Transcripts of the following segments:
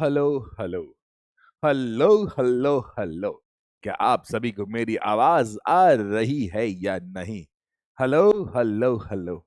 Hello hello hello hello hello. क्या आप सभी को मेरी आवाज आ रही है या नहीं? Hello hello hello.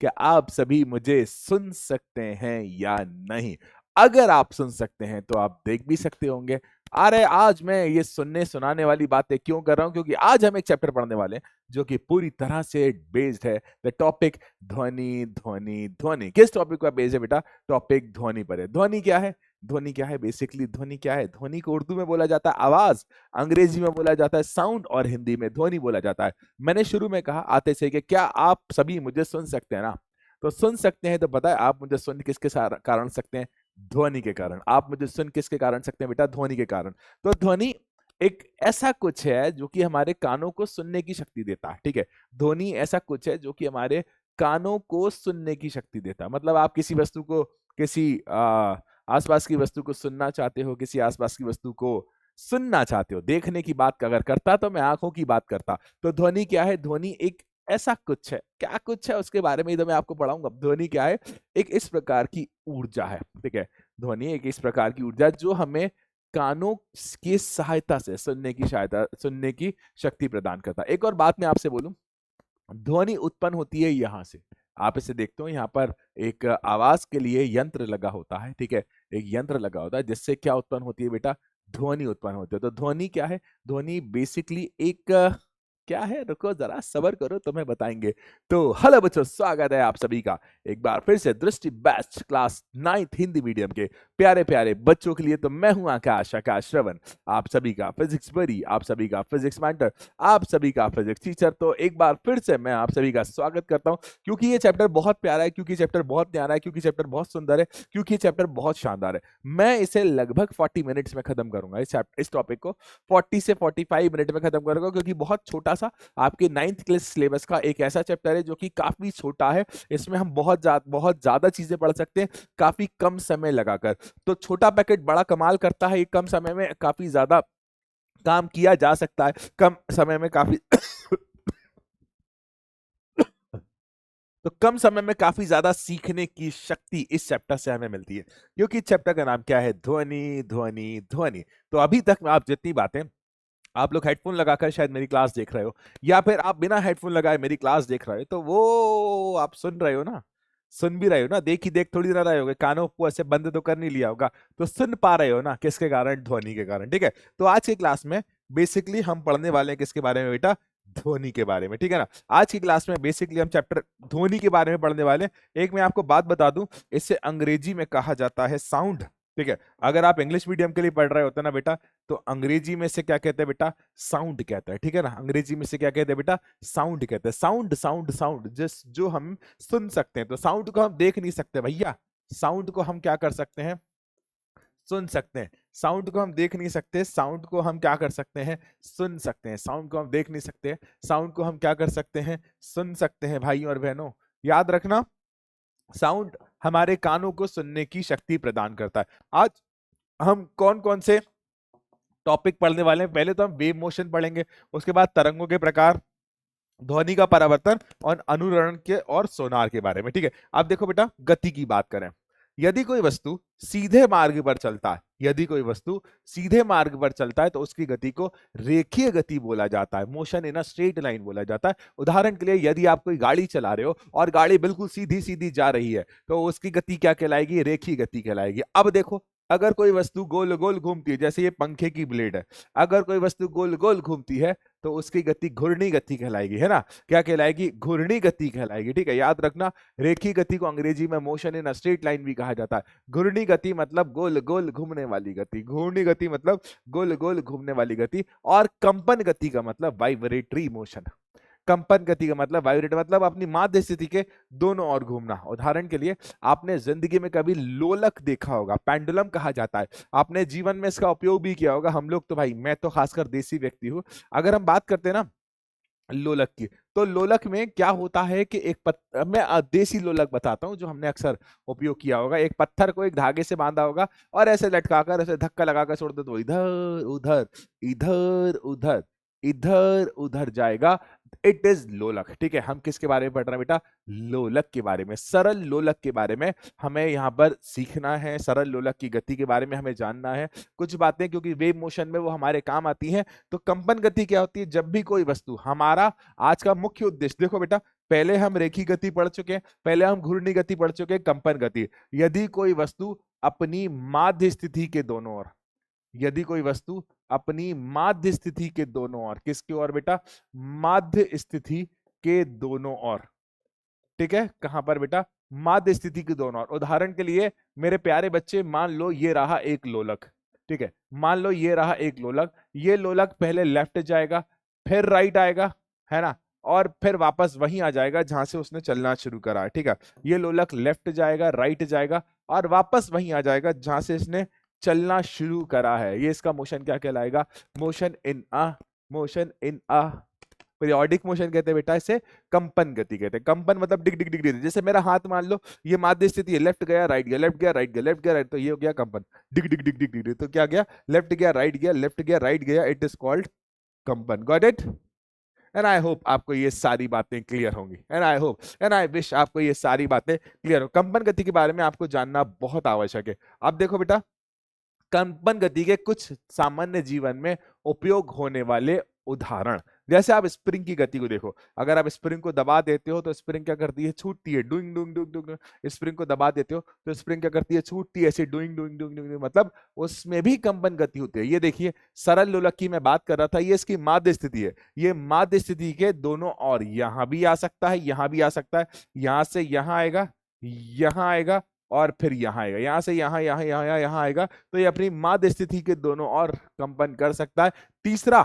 क्या आप सभी मुझे सुन सकते हैं या नहीं? अगर आप सुन सकते हैं तो आप देख भी सकते होंगे। अरे आज मैं ये सुनने सुनाने वाली बातें क्यों कर रहा हूं, क्योंकि आज हम एक चैप्टर पढ़ने वाले हैं जो कि पूरी तरह से बेस्ड है द टॉपिक ध्वनि ध्वनि ध्वनि। किस टॉपिक का बेस्ड है बेटा? टॉपिक ध्वनि पर है। ध्वनि क्या है? ध्वनि क्या है? बेसिकली ध्वनि क्या है? ध्वनि को उर्दू में बोला जाता है आवाज, अंग्रेजी में बोला जाता है साउंड और हिंदी में ध्वनि बोला जाता है। मैंने शुरू में कहा आते से कि क्या आप सभी मुझे सुन सकते हैं ना? तो सुन सकते हैं तो पता है आप मुझे सुन किसके कारण सकते हैं? ध्वनि के कारण। आप मुझे सुन किसके कारण सकते हैं बेटा? ध्वनि के कारण। तो ध्वनि एक ऐसा कुछ है जो कि हमारे कानों को सुनने की शक्ति देता है। ठीक है, ध्वनि ऐसा कुछ है जो कि हमारे कानों को सुनने की शक्ति देता है। मतलब आप किसी वस्तु को, किसी आसपास की वस्तु को सुनना चाहते हो, किसी आसपास की वस्तु को सुनना चाहते हो। देखने की बात अगर करता तो मैं आंखों की बात करता। तो ध्वनि क्या है? ध्वनि एक ऐसा कुछ है। क्या कुछ है उसके बारे में ही तो मैं आपको पढ़ाऊंगा। ध्वनि क्या है? एक इस प्रकार की ऊर्जा है। ठीक है, ध्वनि एक इस प्रकार की ऊर्जा जो हमें कानों की सहायता से सुनने की शक्ति प्रदान करता है। एक और बात मैं आपसे बोलूं, ध्वनि उत्पन्न होती है यहां से। आप इसे देखते हो, यहाँ पर एक आवाज के लिए यंत्र लगा होता है। ठीक है, एक यंत्र लगा होता है जिससे क्या उत्पन्न होती है बेटा? ध्वनि उत्पन्न होती है। तो ध्वनि क्या है? ध्वनि बेसिकली एक क्या है? रुको जरा सब्र करो, तुम्हें बताएंगे। तो हेलो बच्चों, स्वागत है आप सभी का एक बार फिर से दृष्टि best class 9th Hindi medium के प्यारे प्यारे बच्चों के लिए। तो मैं हूं आकाश श्रवण, आप सभी का फिजिक्स बड़ी, आप सभी का फिजिक्स मेंटर, आप सभी का फिजिक्स टीचर। तो एक बार फिर से मैं आप सभी का स्वागत करता हूं, क्योंकि ये चैप्टर बहुत प्यारा है, क्योंकि चैप्टर बहुत न्यारा है, क्योंकि चैप्टर बहुत सुंदर है, क्योंकि चैप्टर बहुत शानदार है। मैं इसे लगभग 40 मिनट्स में खत्म करूंगा। इस टॉपिक को 40 से 45 मिनट में खत्म करूंगा, क्योंकि बहुत छोटा सा आपके 9th क्लास सिलेबस का एक ऐसा चैप्टर है जो कि काफी छोटा है। इसमें हम बहुत ज्यादा चीजें पढ़ सकते हैं काफी कम समय लगाकर। तो छोटा पैकेट बड़ा कमाल करता है, ये कम समय में काफी ज्यादा काम किया जा सकता है, कम समय में काफी तो कम समय में काफी ज्यादा सीखने की शक्ति इस चैप्टर से हमें मिलती है, क्योंकि चैप्टर का नाम क्या है? ध्वनि ध्वनि ध्वनि। तो अभी तक आप जितनी बातें, आप लोग हेडफोन लगाकर शायद मेरी क्लास देख रहे हो, या फिर आप बिना हेडफोन लगाए मेरी क्लास देख रहे हो, तो वो आप सुन रहे हो ना? सुन भी रहे हो ना? देख ही देख थोड़ी ना रहे होगे, कानों को ऐसे बंद तो कर नहीं लिया होगा। तो सुन पा रहे हो ना? किसके कारण? ध्वनि के कारण। ठीक है, तो आज की क्लास में बेसिकली हम पढ़ने वाले हैं किसके बारे में बेटा? ध्वनि के बारे में। ठीक है ना? आज की क्लास में बेसिकली हम चैप्टर ध्वनि के बारे में पढ़ने वाले हैं। एक मैं आपको बात बता दूं, इसे अंग्रेजी में कहा जाता है साउंड। ठीक है, अगर आप इंग्लिश मीडियम के लिए पढ़ रहे होते ना बेटा, तो अंग्रेजी में से क्या कहते हैं बेटा? साउंड कहते हैं। ठीक है ना? अंग्रेजी में से क्या कहते हैं बेटा? साउंड कहते हैं। साउंड साउंड साउंड जिस जो हम सुन सकते हैं। तो साउंड को हम देख नहीं सकते भैया, साउंड को हम क्या कर सकते हैं? सुन सकते हैं। साउंड को हम देख नहीं सकते, साउंड को हम क्या कर सकते हैं? सुन सकते हैं। साउंड को हम देख नहीं सकते, साउंड को हम क्या कर सकते हैं? सुन सकते हैं। भाइयों और बहनों, याद रखना, साउंड हमारे कानों को सुनने की शक्ति प्रदान करता है। आज हम कौन कौन से टॉपिक पढ़ने वाले हैं? पहले तो हम वेव मोशन पढ़ेंगे, उसके बाद तरंगों के प्रकार, ध्वनि का परावर्तन और अनुरणन के और सोनार के बारे में। ठीक है, अब देखो बेटा, गति की बात करें। यदि कोई वस्तु सीधे मार्ग पर चलता है, यदि कोई वस्तु सीधे मार्ग पर चलता है तो उसकी गति को रेखीय गति बोला जाता है, motion in a straight line बोला जाता है। उदाहरण के लिए, यदि आप कोई गाड़ी चला रहे हो और गाड़ी बिल्कुल सीधी सीधी जा रही है, तो उसकी गति क्या कहलाएगी? रेखीय गति कहलाएगी। अब देखो, अगर कोई वस्तु गोल गोल घूमती है, जैसे ये पंखे की ब्लेड है, अगर कोई वस्तु गोल गोल घूमती है तो उसकी गति घूर्णी गति कहलाएगी, है ना? क्या कहलाएगी? घूर्णी गति कहलाएगी। ठीक है, याद रखना, रेखीय गति को अंग्रेजी में motion in a straight line भी कहा जाता है। घूर्णी गति मतलब गोल गोल घूमने वाली गति, घूर्णी गति मतलब गोल गोल घूमने वाली गति, और कंपन गति का मतलब वाइब्रेटरी मोशन। कंपन गति का मतलब वाइब्रेट, मतलब अपनी माध्य स्थिति के दोनों ओर घूमना। उदाहरण के लिए, आपने जिंदगी में कभी लोलक देखा होगा, पेंडुलम कहा जाता है, आपने जीवन में इसका उपयोग भी किया होगा। हम लोग तो भाई, मैं तो खासकर देसी व्यक्ति हूं, अगर हम बात करते हैं ना लोलक की, तो लोलक में क्या होता है कि मैं देसी लोलक बताता हूं जो हमने अक्सर उपयोग किया होगा। एक पत्थर को एक धागे से बांधा होगा और ऐसे लटकाकर ऐसे धक्का लगाकर छोड़ दो, तो इधर उधर इधर उधर इधर उधर जाएगा, इट इज लोलक। ठीक है, हम किसके बारे में पढ़ रहे हैं बेटा? लोलक के बारे में, सरल लोलक के बारे में हमें यहाँ पर सीखना है। सरल लोलक की गति के बारे में हमें जानना है कुछ बातें, क्योंकि वेव मोशन में वो हमारे काम आती हैं। तो कंपन गति क्या होती है? जब भी कोई वस्तु, हमारा आज का मुख्य उद्देश्य देखो बेटा, पहले हम रेखी गति पढ़ चुके हैं, पहले हम घूर्णी गति पढ़ चुके हैं, कंपन गति। यदि कोई वस्तु अपनी माध्य स्थिति के दोनों ओर, यदि कोई वस्तु अपनी माध्य स्थिति के दोनों ओर, किसके ओर बेटा? माध्य स्थिति के दोनों ओर। ठीक है, कहां पर बेटा? माध्य स्थिति के दोनों ओर। उदाहरण के लिए मेरे प्यारे बच्चे, मान लो ये रहा एक लोलक। ठीक है, मान लो ये रहा एक लोलक। ये लोलक पहले लेफ्ट जाएगा, फिर राइट आएगा, है ना, और फिर वापस वहीं आ जाएगा जहां से उसने चलना शुरू करा है। ठीक है, ये लोलक लेफ्ट जाएगा, राइट जाएगा, और वापस वहीं आ जाएगा जहां से इसने चलना शुरू करा है। ये इसका मोशन क्या कहलाएगा? Motion in a, motion in a periodic motion कहते हैं बेटा, इसे कंपन गति कहते हैं। कंपन मतलब डिग डिग डिग डिग। जैसे मेरा हाथ मान लो ये माध्य स्थिति है, लेफ्ट गया राइट गया, लेफ्ट गया राइट गया, लेफ्ट गया राइट, तो ये हो गया कंपन। डिग डिग डिग डिग डिग, तो क्या गया? लेफ्ट गया राइट गया, लेफ्ट गया राइट गया, इट इज कॉल्ड कंपन। Got it? And I hope आपको ये सारी बातें क्लियर होंगी, and I hope and I wish आपको ये सारी बातें क्लियर हो। कंपन गति के बारे में आपको जानना बहुत आवश्यक है। अब देखो बेटा, कंपन गति के कुछ सामान्य जीवन में उपयोग होने वाले उदाहरण, जैसे आप स्प्रिंग की गति को देखो। अगर आप स्प्रिंग को दबा देते हो तो स्प्रिंग क्या करती है? छूटती है, doing doing doing doing. Spring को दबा देते हो तो स्प्रिंग क्या करती है? छूटती है, ऐसे डूइंग डूइंग डूइंग डूइंग, मतलब उसमें भी कंपन गति होती है। ये देखिए, सरल लोलक की मैं बात कर रहा था, ये इसकी माध्य स्थिति है। ये माध्य स्थिति के दोनों, और यहां भी आ सकता है, यहां भी आ सकता है, यहां से यहां आएगा, यहां आएगा, और फिर यहां आएगा, यहां से यहां, यहां यहां यहां आएगा। तो ये अपनी माध्य स्थिति के दोनों ओर कंपन कर सकता है। तीसरा,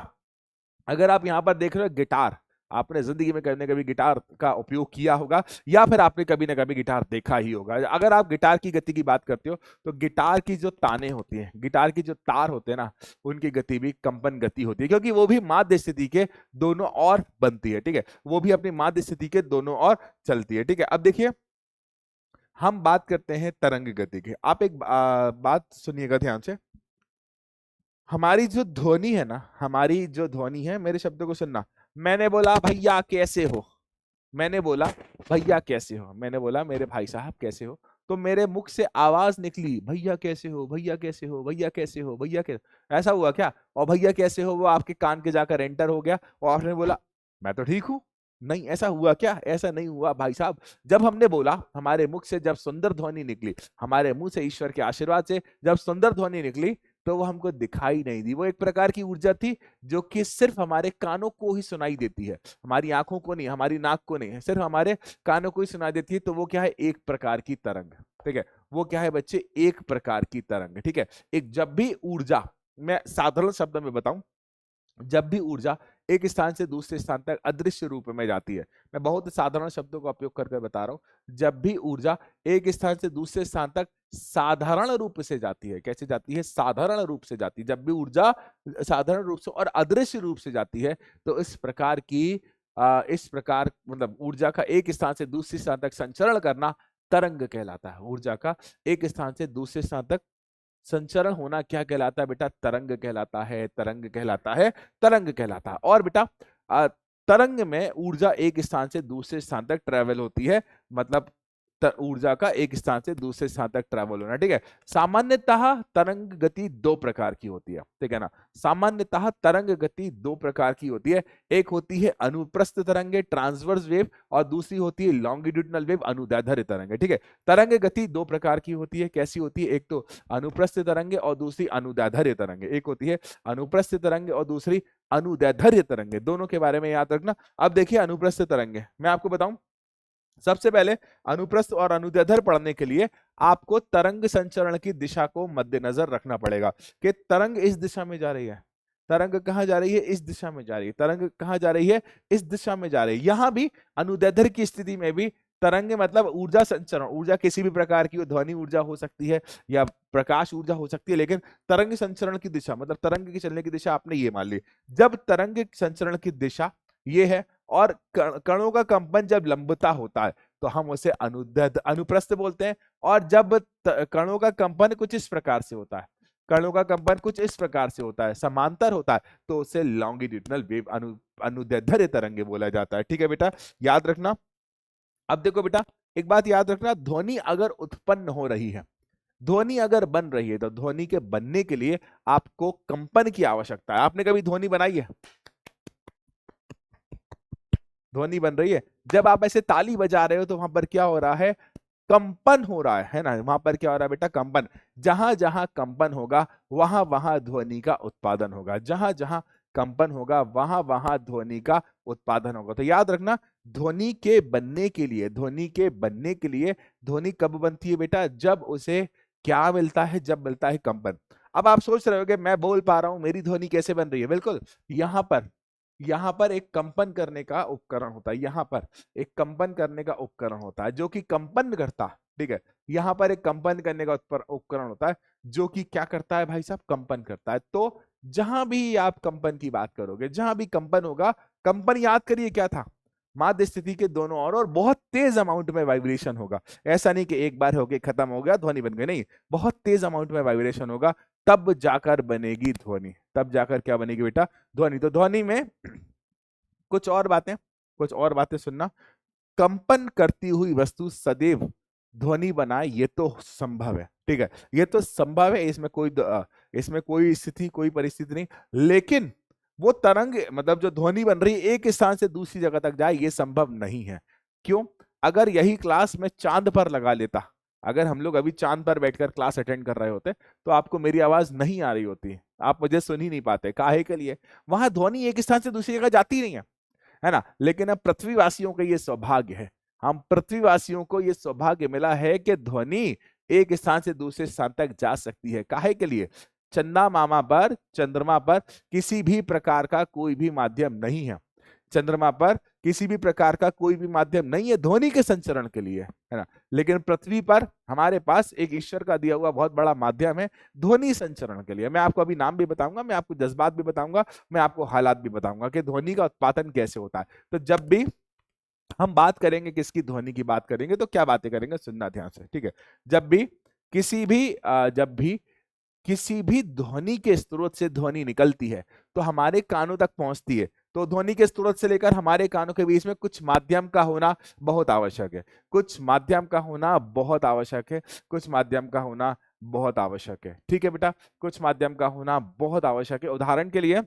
अगर आप यहां पर देख रहे हो गिटार, आपने जिंदगी में कभी कभी गिटार का उपयोग किया होगा, या फिर आपने कभी ना कभी गिटार देखा ही होगा। अगर आप गिटार की गति की बात करते हो तो गिटार की जो ताने होती हैं, गिटार की जो तार होते हैं ना, उनकी गति भी कंपन गति होती है, क्योंकि वो भी माध्य स्थिति के दोनों ओर बनती है। ठीक है, वो भी अपनी माध्य स्थिति के दोनों ओर चलती है। ठीक है, अब देखिए हम बात करते हैं तरंग गति की। आप एक बात सुनिएगा ध्यान से। हमारी जो ध्वनि है ना, हमारी जो ध्वनि है, मेरे शब्दों को सुनना। मैंने बोला भैया कैसे हो, मैंने बोला भैया कैसे हो, मैंने बोला मेरे भाई साहब कैसे हो, तो मेरे मुख से आवाज निकली भैया कैसे हो, भैया कैसे हो, भैया कैसे हो, भैया कैसे। ऐसा हुआ क्या? और भैया कैसे हो वो आपके कान के जाकर एंटर हो गया और आपने बोला मैं तो ठीक हूं। नहीं, ऐसा हुआ क्या? ऐसा नहीं हुआ भाई साहब। जब हमने बोला, हमारे मुख से जब सुंदर ध्वनि निकली, हमारे मुंह से ईश्वर के आशीर्वाद से जब सुंदर ध्वनि निकली, तो वो हमको दिखाई नहीं दी। वो एक प्रकार की ऊर्जा थी जो कि सिर्फ हमारे कानों को ही सुनाई देती है, हमारी आंखों को नहीं, हमारी नाक को नहीं, सिर्फ हमारे कानों को ही सुनाई देती है। तो वो क्या है? एक प्रकार की तरंग। ठीक है, वो क्या है बच्चे? एक प्रकार की तरंग। ठीक है, एक जब भी ऊर्जा, मैं साधारण शब्द में बताऊं, जब भी ऊर्जा एक स्थान से दूसरे स्थान तक अदृश्य रूप में जाती है, मैं बहुत साधारण शब्दों का उपयोग करके बता रहा हूं, जब भी ऊर्जा एक स्थान से दूसरे स्थान तक साधारण रूप से जाती है, कैसे जाती है? साधारण रूप से जाती है। जब भी ऊर्जा साधारण रूप से और अदृश्य रूप से जाती है, तो इस प्रकार की इस प्रकार मतलब ऊर्जा का एक स्थान से दूसरे स्थान तक संचरण करना तरंग कहलाता है। ऊर्जा का एक स्थान से दूसरे स्थान तक संचरण होना क्या कहलाता है बेटा? तरंग कहलाता है, तरंग कहलाता है, तरंग कहलाता है। और बेटा तरंग में ऊर्जा एक स्थान से दूसरे स्थान तक ट्रेवल होती है, मतलब ऊर्जा का एक स्थान से दूसरे स्थान तक ट्रैवल होना। ठीक है, सामान्यतः तरंग गति दो प्रकार की होती है। ठीक है ना, सामान्यतः तरंग गति दो प्रकार की होती है। एक होती है अनुप्रस्थ तरंगे, ट्रांसवर्स वेव, और दूसरी होती है लॉन्गिट्यूडिनल वेव, अनुदैर्ध्य तरंगे। ठीक है, तरंग गति दो प्रकार की होती है। कैसी होती है? एक तो अनुप्रस्थ तरंगे और दूसरी अनुदैर्ध्य तरंगे। एक होती है अनुप्रस्थ तरंगे और दूसरी अनुदैर्ध्य तरंगे। दोनों के बारे में याद रखना। अब देखिए अनुप्रस्थ तरंगे, मैं आपको बताऊं, सबसे पहले अनुप्रस्थ और अनुदैर्ध्य पढ़ने के लिए आपको तरंग संचरण की दिशा को मद्देनजर रखना पड़ेगा कि तरंग इस दिशा में जा रही है, तरंग कहां जा रही है? इस दिशा में जा रही है। तरंग कहां जा रही है? इस दिशा में जा रही है। यहां भी अनुदैर्ध्य की स्थिति में भी तरंग मतलब ऊर्जा संचरण, ऊर्जा किसी भी प्रकार की, ध्वनि ऊर्जा हो सकती है या प्रकाश ऊर्जा हो सकती है, लेकिन तरंग संचरण की दिशा मतलब तरंग की चलने की दिशा आपने ये मान ली। जब तरंग संचरण की दिशा ये है और कणों का कंपन जब लंबता होता है तो हम उसे अनुप्रस्थ बोलते हैं, और जब कणों का कंपन कुछ इस प्रकार से होता है कणों का कंपन कुछ इस प्रकार से होता है, समांतर होता है, तो उसे लॉन्गिट्यूडिनल वेव अनुदैर्ध्य तरंगे बोला जाता है। ठीक है बेटा, याद रखना। अब देखो बेटा, एक बात याद रखना, ध्वनि अगर उत्पन्न हो रही है, ध्वनि अगर बन रही है, तो ध्वनि के बनने के लिए आपको कंपन की आवश्यकता है। आपने कभी ध्वनि बनाई है? ध्वनि बन रही है, जब आप ऐसे ताली बजा रहे हो तो वहां पर क्या हो रहा है? कंपन हो रहा है ना? वहां पर क्या हो रहा है बेटा? कंपन। जहां जहां कंपन होगा वहां वहां ध्वनि का उत्पादन होगा, जहां जहां कंपन होगा वहां वहां ध्वनि का उत्पादन होगा। तो याद रखना, ध्वनि के बनने के लिए, ध्वनि के बनने के लिए ध्वनि कब बनती है बेटा? जब उसे क्या मिलता है? जब मिलता है कंपन। अब आप सोच रहे होगे मैं बोल पा रहा हूं, मेरी ध्वनि कैसे बन रही है? बिल्कुल, यहां पर एक कंपन करने का उपकरण होता है, यहां पर एक कंपन करने का उपकरण होता है जो कि कंपन करता है। ठीक है, यहां पर एक कंपन करने का उपकरण होता है जो कि क्या करता है भाई साहब? कंपन करता है। तो जहां भी आप कंपन की बात करोगे, जहां भी कंपन होगा, कंपन याद करिए क्या था? माध्य स्थिति के दोनों ओर, और बहुत तेज अमाउंट में वाइब्रेशन होगा। ऐसा नहीं कि एक बार होके खत्म हो गया ध्वनि बन गई, नहीं, बहुत तेज अमाउंट में वाइब्रेशन होगा, तब जाकर बनेगी ध्वनि। तब जाकर क्या बनेगी बेटा? ध्वनि। तो ध्वनि में कुछ और बातें सुनना। कंपन करती हुई वस्तु सदैव ध्वनि बनाए, ये तो संभव है। ठीक है, ये तो संभव है, इसमें कोई स्थिति, कोई परिस्थिति नहीं। लेकिन वो तरंग, मतलब जो ध्वनि बन रही है, एक स्थान से दूसरी जगह तक जाए, ये संभव नहीं है। क्यों? अगर यही क्लास में चांद पर लगा लेता, अगर हम लोग अभी चांद पर बैठकर क्लास अटेंड कर रहे होते, तो आपको मेरी आवाज नहीं आ रही होती, आप मुझे सुन ही नहीं पाते। काहे के लिए? वहां ध्वनि एक स्थान से दूसरी जगह जाती नहीं है ना? लेकिन अब पृथ्वीवासियों का ये सौभाग्य है, हम पृथ्वीवासियों को ये सौभाग्य मिला है कि ध्वनि एक स्थान से दूसरे स्थान तक जा सकती है। काहे के लिए? चंद्रमा पर किसी भी प्रकार का कोई भी माध्यम नहीं है। चंद्रमा पर किसी भी प्रकार का कोई भी माध्यम नहीं है ध्वनि के संचरण के लिए, है ना? लेकिन पृथ्वी पर हमारे पास एक ईश्वर का दिया हुआ बहुत बड़ा माध्यम है ध्वनि संचरण के लिए। मैं आपको अभी नाम भी बताऊंगा, मैं आपको जज्बात भी बताऊंगा, मैं आपको हालात भी बताऊंगा कि ध्वनि का उत्पादन कैसे होता है। तो जब भी हम बात करेंगे, किसकी ध्वनि की बात करेंगे, तो क्या बातें करेंगे, सुनना ध्यान से। ठीक है, जब भी किसी भी ध्वनि के स्रोत से ध्वनि निकलती है, तो हमारे कानों तक पहुंचती है, तो ध्वनि के स्रोत से लेकर हमारे कानों के बीच में कुछ माध्यम का होना बहुत आवश्यक है। कुछ माध्यम का होना बहुत आवश्यक है। कुछ माध्यम का होना बहुत आवश्यक है। ठीक है बेटा, कुछ माध्यम का होना बहुत आवश्यक है। उदाहरण के लिए,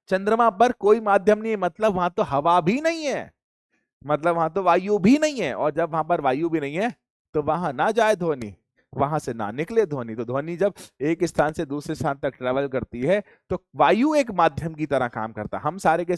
चंद्रमा पर कोई माध्यम नहीं है, मतलब वहां तो हवा भी नहीं है, मतलब वहां तो वायु भी नहीं है, और जब वहां पर वायु भी नहीं है, तो वहां ना जाए ध्वनि, वहां से ना निकले ध्वनि। तो ध्वनि जब एक स्थान से दूसरे स्थान तक ट्रेवल करती है, तो वायु एक माध्यम की तरह काम करता है। हम सारे के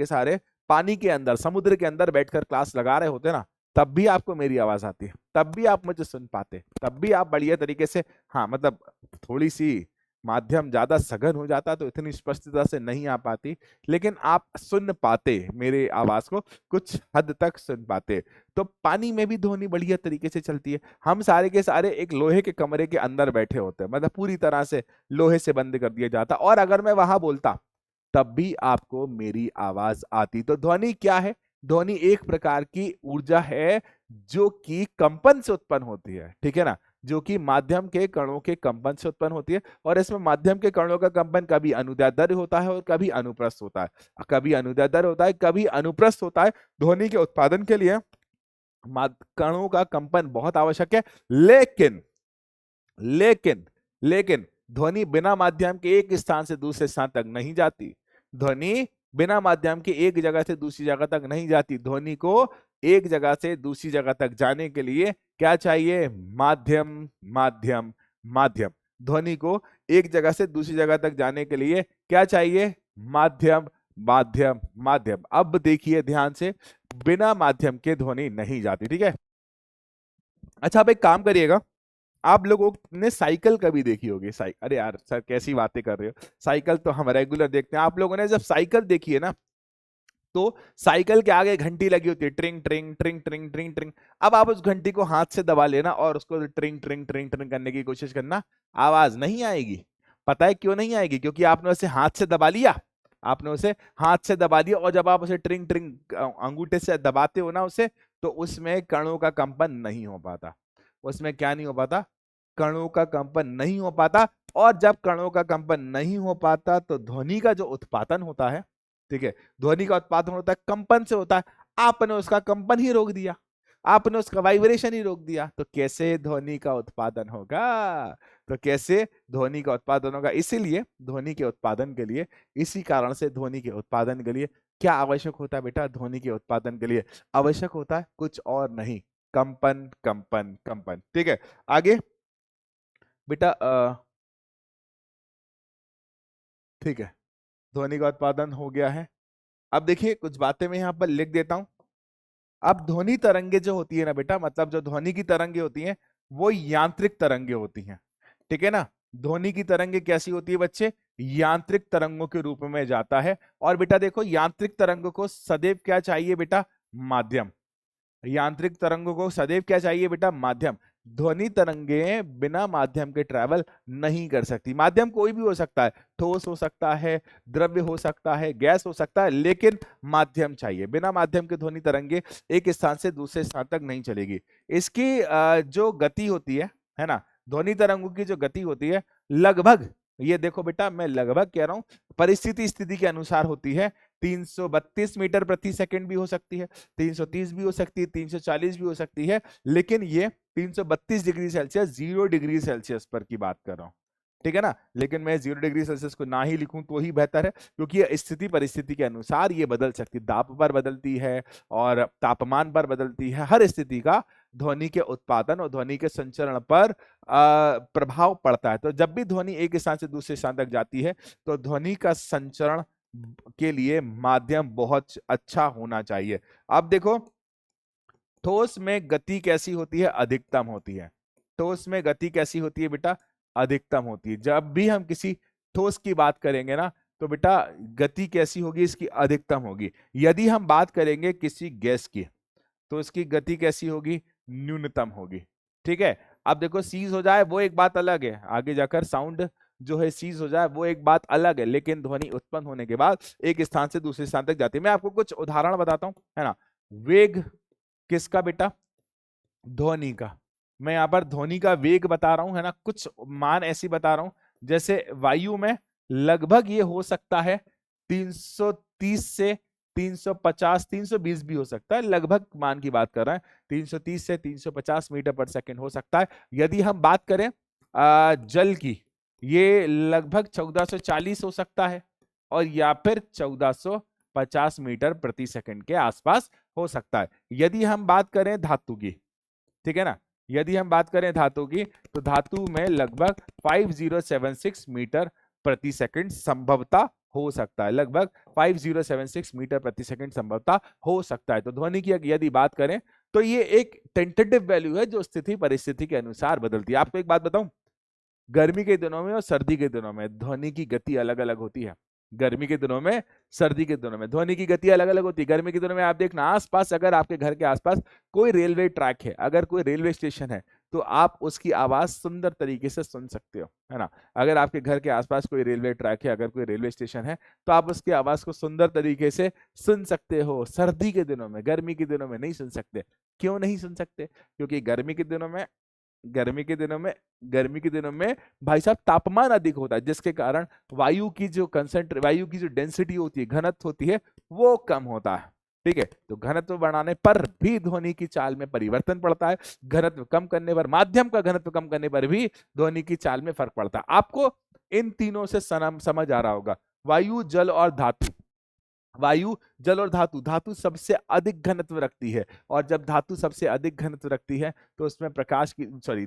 सारे पानी के अंदर, समुद्र के अंदर बैठकर क्लास लगा रहे होते ना, तब भी आपको मेरी आवाज आती है, तब भी आप मुझे सुन पाते, तब भी आप बढ़िया तरीके से, हाँ मतलब थोड़ी सी माध्यम ज्यादा सघन हो जाता तो इतनी स्पष्टता से नहीं आ पाती, लेकिन आप सुन पाते मेरे आवाज को, कुछ हद तक सुन पाते। तो पानी में भी ध्वनि बढ़िया तरीके से चलती है। हम सारे के सारे एक लोहे के कमरे के अंदर बैठे होते हैं, मतलब पूरी तरह से लोहे से बंद कर दिया जाता, और अगर मैं वहां बोलता तब भी आपको मेरी आवाज आती। तो ध्वनि क्या है? ध्वनि एक प्रकार की ऊर्जा है जो कि कंपन से उत्पन्न होती है। ठीक है ना? जो कि माध्यम के कणों के कंपन से उत्पन्न होती है, और इसमें माध्यम के कणों का कंपन कभी अनुदैर्ध्य होता है और कभी अनुप्रस्थ होता है, कभी अनुदैर्ध्य होता है, कभी अनुप्रस्थ होता है। ध्वनि के उत्पादन के लिए कणों का कंपन बहुत आवश्यक है। लेकिन लेकिन लेकिन ध्वनि बिना माध्यम के एक स्थान से दूसरे स्थान तक नहीं जाती। ध्वनि बिना माध्यम के एक जगह से दूसरी जगह तक नहीं जाती। ध्वनि को एक जगह से दूसरी जगह तक जाने के लिए क्या चाहिए? माध्यम, माध्यम, माध्यम। ध्वनि को एक जगह से दूसरी जगह तक जाने के लिए क्या चाहिए? माध्यम, माध्यम, माध्यम। अब देखिए ध्यान से, बिना माध्यम के ध्वनि नहीं जाती। ठीक है, अच्छा आप एक काम करिएगा, आप लोगों ने साइकिल कभी देखी होगी? अरे यार सर कैसी बातें कर रहे हो, साइकिल तो हम रेगुलर देखते हैं। आप लोगों ने जब साइकिल देखी है ना, तो साइकिल के आगे घंटी लगी होती है, ट्रिंग ट्रिंग ट्रिंग ट्रिंग ट्रिंग ट्रिंग। अब आप उस घंटी को हाथ से दबा लेना और उसको ट्रिंग ट्रिंग ट्रिंग ट्रिंग करने की कोशिश करना, आवाज नहीं आएगी। पता है क्यों नहीं आएगी? क्योंकि आपने उसे हाथ से दबा लिया, आपने उसे हाथ से दबा दिया, और जब आप उसे ट्रिंग ट्रिंग अंगूठे से दबाते हो ना उसे, तो उसमें कणों का कंपन नहीं हो पाता। उसमें क्या नहीं हो पाता? कणों का कंपन नहीं हो पाता, और जब कणों का कंपन नहीं हो पाता तो ध्वनि का जो उत्पादन होता है, ठीक है, ध्वनि का उत्पादन होता है कंपन से होता है। आपने उसका कंपन ही रोक दिया, आपने उसका वाइब्रेशन ही रोक दिया, तो कैसे ध्वनि का उत्पादन होगा? तो कैसे ध्वनि का उत्पादन होगा? इसीलिए ध्वनि के उत्पादन के लिए, इसी कारण से ध्वनि के उत्पादन के लिए क्या आवश्यक होता है बेटा? ध्वनि के उत्पादन के लिए आवश्यक होता है कुछ और नहीं, कंपन कंपन कंपन। ठीक है, आगे बेटा ठीक है, ध्वनि का उत्पादन हो गया है। अब देखिए कुछ बातें मैं यहाँ पर लिख देता हूं। अब ध्वनि तरंगे जो होती है ना बेटा, मतलब जो ध्वनि की तरंगे होती हैं वो यांत्रिक तरंगे होती हैं, ठीक है ना। ध्वनि की तरंगे कैसी होती है बच्चे? यांत्रिक तरंगों के रूप में जाता है। और बेटा देखो, यांत्रिक तरंगों को सदैव क्या चाहिए बेटा? माध्यम। यांत्रिक तरंगों को सदैव क्या चाहिए बेटा? माध्यम। ध्वनि तरंगे बिना माध्यम के ट्रैवल नहीं कर सकती। माध्यम कोई भी हो सकता है, ठोस हो सकता है, द्रव्य हो सकता है, गैस हो सकता है, लेकिन माध्यम चाहिए। बिना माध्यम के ध्वनि तरंगे एक स्थान से दूसरे स्थान तक नहीं चलेगी। इसकी जो गति होती है ना, ध्वनि तरंगों की जो गति होती है लगभग, ये देखो बेटा मैं लगभग कह रहा हूं, परिस्थिति स्थिति के अनुसार होती है। 332 मीटर प्रति सेकंड भी हो सकती है, 330 भी हो सकती है, 340 भी हो सकती है, लेकिन ये 332 डिग्री सेल्सियस 0 डिग्री सेल्सियस पर की बात कर रहा हूं, ठीक है ना। लेकिन मैं 0 डिग्री सेल्सियस को ना ही लिखूं तो ही बेहतर है, क्योंकि ये स्थिति परिस्थिति के अनुसार ये बदल सकती है, दाब पर बदलती है और तापमान पर बदलती है। हर स्थिति का ध्वनि के उत्पादन और ध्वनि के संचरण पर प्रभाव पड़ता है। तो जब भी ध्वनि एक स्थान से दूसरे स्थान तक जाती है तो ध्वनि का संचरण के लिए माध्यम बहुत अच्छा होना चाहिए। अब देखो, ठोस में गति कैसी होती है? अधिकतम होती है। ठोस में गति कैसी होती है बेटा? अधिकतम होती है। जब भी हम किसी ठोस की बात करेंगे ना, तो बेटा गति कैसी होगी? इसकी अधिकतम होगी। यदि हम बात करेंगे किसी गैस की, तो इसकी गति कैसी होगी? न्यूनतम होगी। ठीक है। अब देखो, सीज हो जाए वो एक बात अलग है, आगे जाकर साउंड जो है सीज हो जाए वो एक बात अलग है, लेकिन ध्वनि उत्पन्न होने के बाद एक स्थान से दूसरे स्थान तक जाती है। मैं आपको कुछ उदाहरण बताता हूं, है ना। वेग किसका बेटा? ध्वनि का। मैं यहाँ पर ध्वनि का वेग बता रहा हूं, है ना, कुछ मान ऐसी बता रहा हूं, जैसे वायु में लगभग ये हो सकता है 330 से 350, 320 भी हो सकता है, लगभग मान की बात कर रहे हैं, 330 से 350 मीटर पर सेकंड हो सकता है। यदि हम बात करें जल की, ये लगभग 1440 हो सकता है, और या फिर 1450 मीटर प्रति सेकंड के आसपास हो सकता है। यदि हम बात करें धातु की, ठीक है ना, यदि हम बात करें धातु की, तो धातु में लगभग 5076 मीटर प्रति सेकंड संभवता हो सकता है, लगभग 5076 मीटर प्रति सेकंड संभवता हो सकता है। तो ध्वनि की यदि बात करें तो ये एक टेंटेटिव वैल्यू है जो स्थिति परिस्थिति के अनुसार बदलती है। आपको एक बात बताऊं, गर्मी के दिनों में और सर्दी के दिनों में ध्वनि की गति अलग अलग होती है। गर्मी के दिनों में, सर्दी के दिनों में ध्वनि की गति अलग अलग होती है। गर्मी के दिनों में आप देखना, आसपास अगर आपके घर के आसपास कोई रेलवे ट्रैक है, अगर कोई रेलवे स्टेशन है, तो आप उसकी आवाज सुंदर तरीके से सुन सकते हो, है ना। अगर आपके घर के आसपास कोई रेलवे ट्रैक है, अगर कोई रेलवे स्टेशन है, तो आप उसकी आवाज को सुंदर तरीके से सुन सकते हो। सर्दी के दिनों में, गर्मी के दिनों में नहीं सुन सकते। क्यों नहीं सुन सकते? क्योंकि गर्मी के दिनों में भाई साहब तापमान अधिक होता है, जिसके कारण वायु की जो डेंसिटी होती है, घनत्व होती है, वो कम होता है। ठीक है, तो घनत्व बढ़ाने पर भी ध्वनि की चाल में परिवर्तन पड़ता है, घनत्व कम करने पर, माध्यम का घनत्व कम करने पर भी ध्वनि की चाल में फर्क पड़ता है। आपको इन तीनों से समझ आ रहा होगा, वायु, जल और धातु। वायु, जल और धातु, धातु सबसे अधिक घनत्व रखती है, और जब धातु सबसे अधिक घनत्व रखती है तो उसमें